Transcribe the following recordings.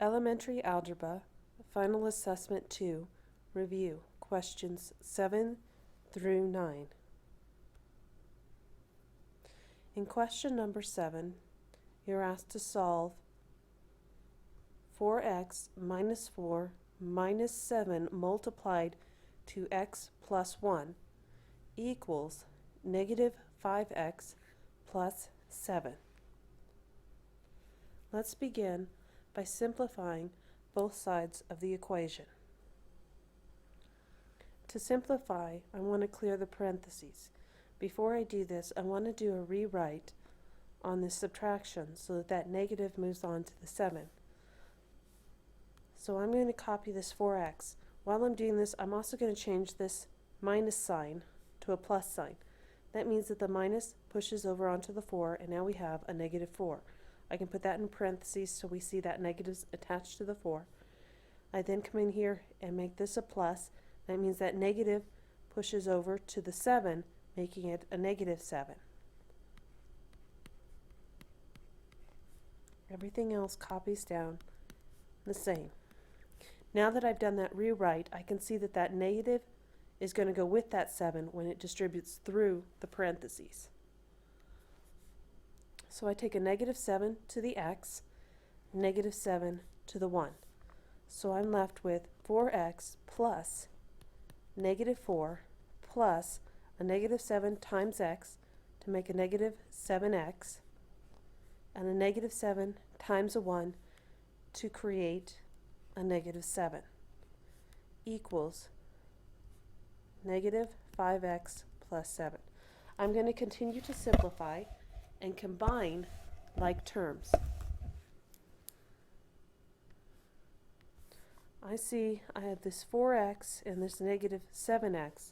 Elementary Algebra, Final Assessment 2, Review, Questions 7 through 9. In question number 7, you're asked to solve 4x minus 4 minus 7 multiplied to x plus 1 equals negative 5x plus 7. Let's begin by simplifying both sides of the equation. To simplify, I want to clear the parentheses. Before I do this, I want to do a rewrite on this subtraction so that that negative moves on to the 7. So I'm going to copy this 4x. While I'm doing this, I'm also going to change this minus sign to a plus sign. That means that the minus pushes over onto the 4, and now we have a negative 4. I can put that in parentheses so we see that negative's attached to the 4. I then come in here and make this a plus. That means that negative pushes over to the 7, making it a negative 7. Everything else copies down the same. Now that I've done that rewrite, I can see that that negative is going to go with that 7 when it distributes through the parentheses. So I take a negative 7 to the x, negative 7 to the 1. So I'm left with 4x plus negative 4 plus a negative 7 times x to make a negative 7x, and a negative 7 times a 1 to create a negative 7 equals negative 5x plus 7. I'm going to continue to simplify and combine like terms. I see I have this 4x and this negative 7x.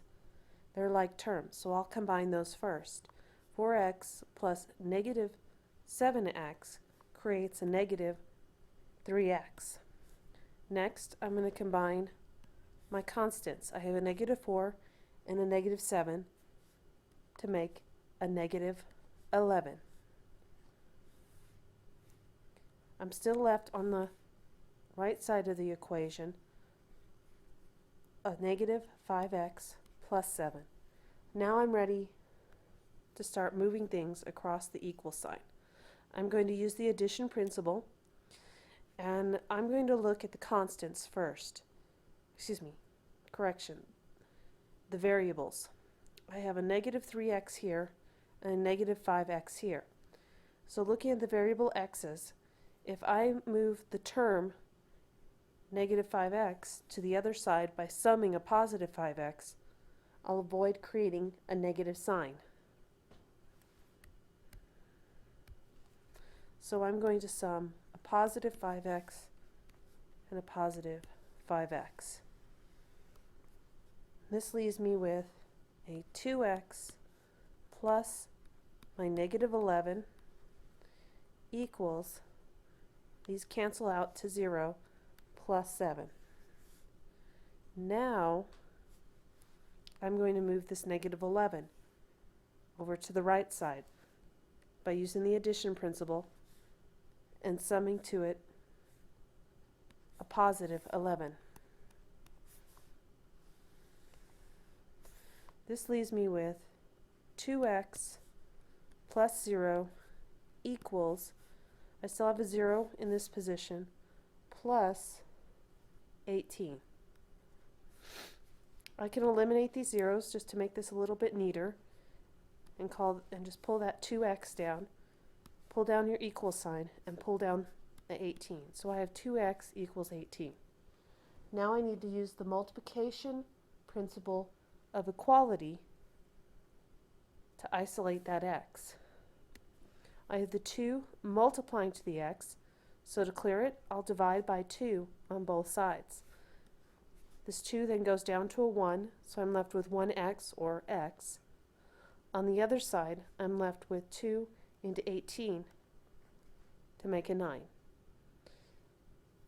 They're like terms, so I'll combine those first. 4x plus negative 7x creates a negative 3x. Next, I'm going to combine my constants. I have a negative 4 and a negative 7 to make a negative 11. I'm still left on the right side of the equation a negative 5x plus 7. Now I'm ready to start moving things across the equal sign. I'm going to use the addition principle, and I'm going to look at the constants first. The variables. I have a negative 3x here and a negative 5x here. So looking at the variable x's, if I move the term negative 5x to the other side by summing a positive 5x, I'll avoid creating a negative sign. So I'm going to sum a positive 5x and a positive 5x. This leaves me with a 2x plus my negative 11 equals, these cancel out to 0, plus 7. Now I'm going to move this negative 11 over to the right side by using the addition principle and summing to it a positive 11. This leaves me with 2x plus 0 equals, I still have a 0 in this position, plus 18. I can eliminate these zeros just to make this a little bit neater and just pull that 2x down. Pull down your equal sign and pull down the 18. So I have 2x equals 18. Now I need to use the multiplication principle of equality to isolate that x. I have the 2 multiplying to the x, so to clear it, I'll divide by 2 on both sides. This 2 then goes down to a 1, so I'm left with 1x, or x. On the other side, I'm left with 2 into 18 to make a 9.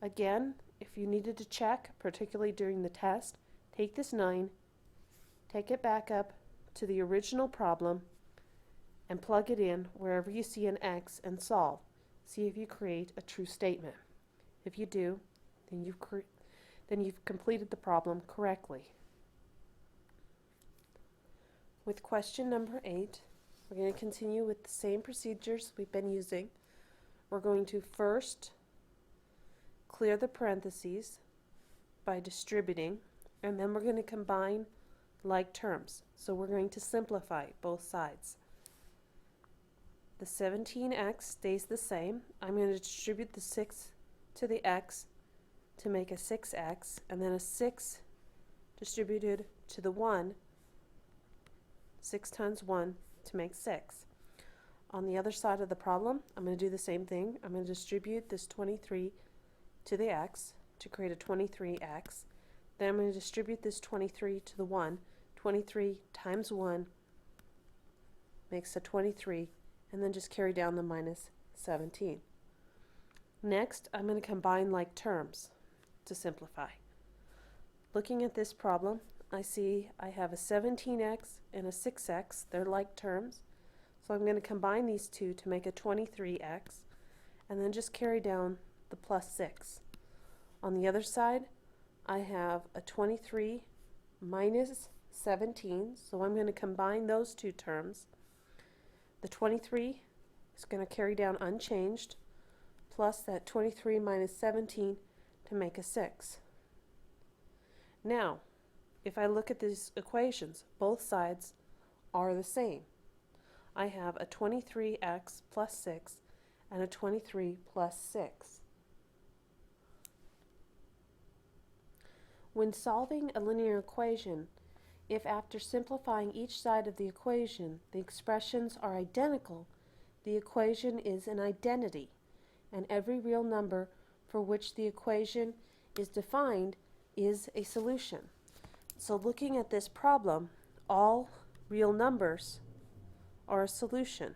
Again, if you needed to check, particularly during the test, take this 9, take it back up to the original problem, and plug it in wherever you see an x and solve. See if you create a true statement. If you do, then you've completed the problem correctly. With question number 8, we're going to continue with the same procedures we've been using. We're going to first clear the parentheses by distributing, and then we're going to combine like terms. So we're going to simplify both sides. The 17x stays the same. I'm going to distribute the 6 to the x to make a 6x, and then a 6 distributed to the 1, 6 times 1 to make 6. On the other side of the problem, I'm going to do the same thing. I'm going to distribute this 23 to the x to create a 23x. Then I'm going to distribute this 23 to the 1. 23 times 1 makes a 23, and then just carry down the minus 17. Next, I'm going to combine like terms to simplify. Looking at this problem, I see I have a 17x and a 6x. They're like terms. So I'm going to combine these two to make a 23x, and then just carry down the plus 6. On the other side, I have a 23 minus 17, so I'm going to combine those two terms. The 23 is going to carry down unchanged, plus that 23 minus 17 to make a 6. Now, if I look at these equations, both sides are the same. I have a 23x plus 6 and a 23 plus 6. When solving a linear equation, if after simplifying each side of the equation the expressions are identical, the equation is an identity, and every real number for which the equation is defined is a solution. So looking at this problem, all real numbers are a solution.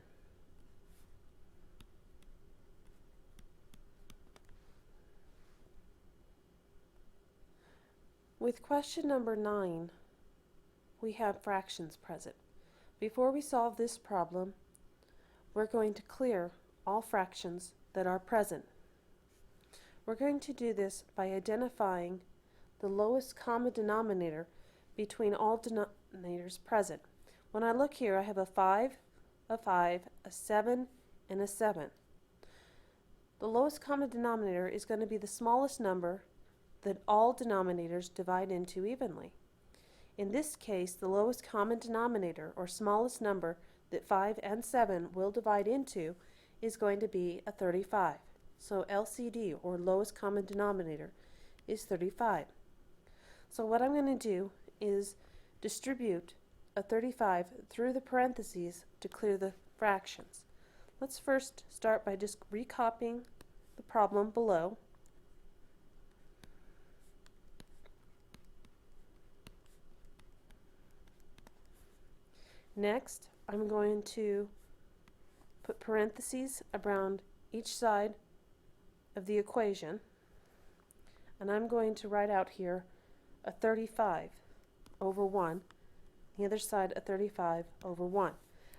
With question number 9, we have fractions present. Before we solve this problem, we're going to clear all fractions that are present. We're going to do this by identifying the lowest common denominator between all denominators present. When I look here, I have a 5, a 7, and a 7. The lowest common denominator is going to be the smallest number that all denominators divide into evenly. In this case, the lowest common denominator, or smallest number, that 5 and 7 will divide into is going to be a 35. So LCD, or lowest common denominator, is 35. So what I'm going to do is distribute a 35 through the parentheses to clear the fractions. Let's first start by just recopying the problem below. Next, I'm going to put parentheses around each side of the equation, and I'm going to write out here a 35 over 1, the other side a 35 over 1.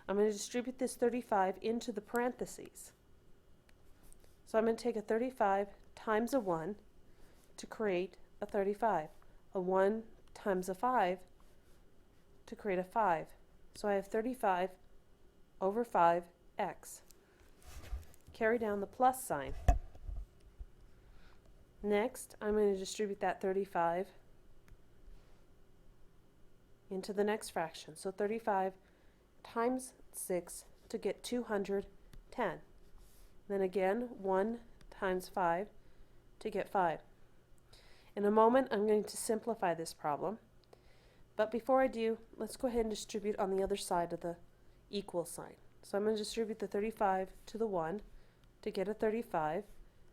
I'm going to distribute this 35 into the parentheses. So I'm going to take a 35 times a 1 to create a 35. A 1 times a 5 to create a 5. So I have 35 over 5x. Carry down the plus sign. Next, I'm going to distribute that 35 into the next fraction. So 35 times 6 to get 210. Then again, 1 times 5 to get 5. In a moment, I'm going to simplify this problem. But before I do, let's go ahead and distribute on the other side of the equal sign. So I'm going to distribute the 35 to the 1 to get a 35,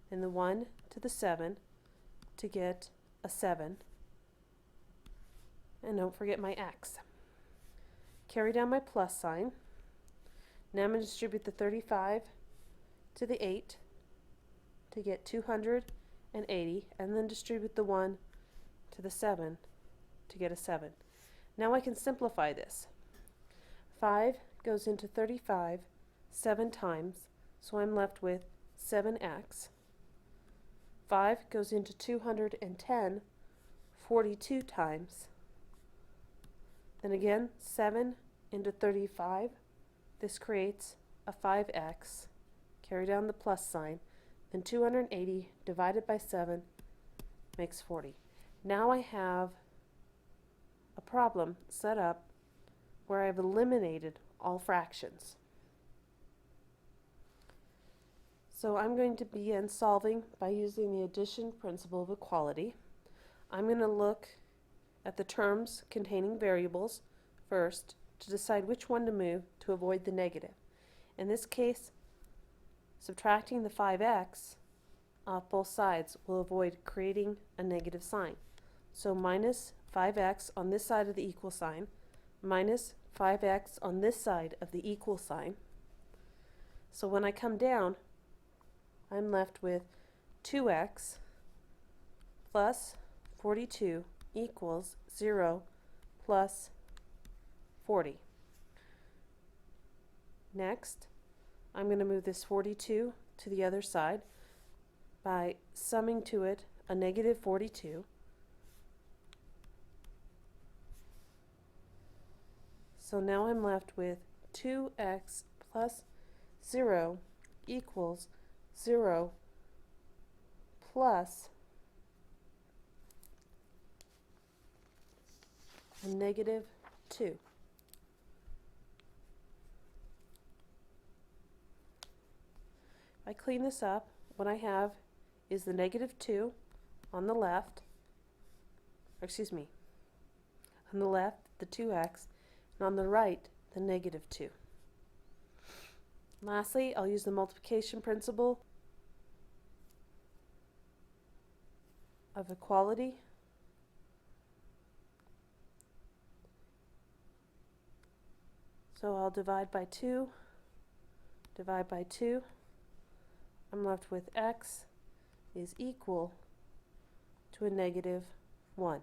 and the 1 to the 7 to get a 7. And don't forget my x. Carry down my plus sign. Now I'm going to distribute the 35 to the 8 to get 280, and then distribute the 1 to the 7 to get a 7. Now I can simplify this. 5 goes into 35 7 times, so I'm left with 7x. 5 goes into 210 42 times. Then again, 7 into 35. This creates a 5x. Carry down the plus sign. Then 280 divided by 7 makes 40. Now I have a problem set up where I've eliminated all fractions. So I'm going to begin solving by using the addition principle of equality. I'm going to look at the terms containing variables first to decide which one to move to avoid the negative. In this case, subtracting the 5x off both sides will avoid creating a negative sign. So minus 5x on this side of the equal sign, minus 5x on this side of the equal sign. So when I come down, I'm left with 2x plus 42 equals 0 plus 40. Next, I'm going to move this 42 to the other side by summing to it a negative 42. So now I'm left with 2x plus 0 equals 0 plus a negative 2. If I clean this up, what I have is the negative 2 on the left, on the left the 2x, and on the right the negative 2. Lastly, I'll use the multiplication principle of equality. So I'll divide by 2, divide by 2. I'm left with x is equal to a negative 1.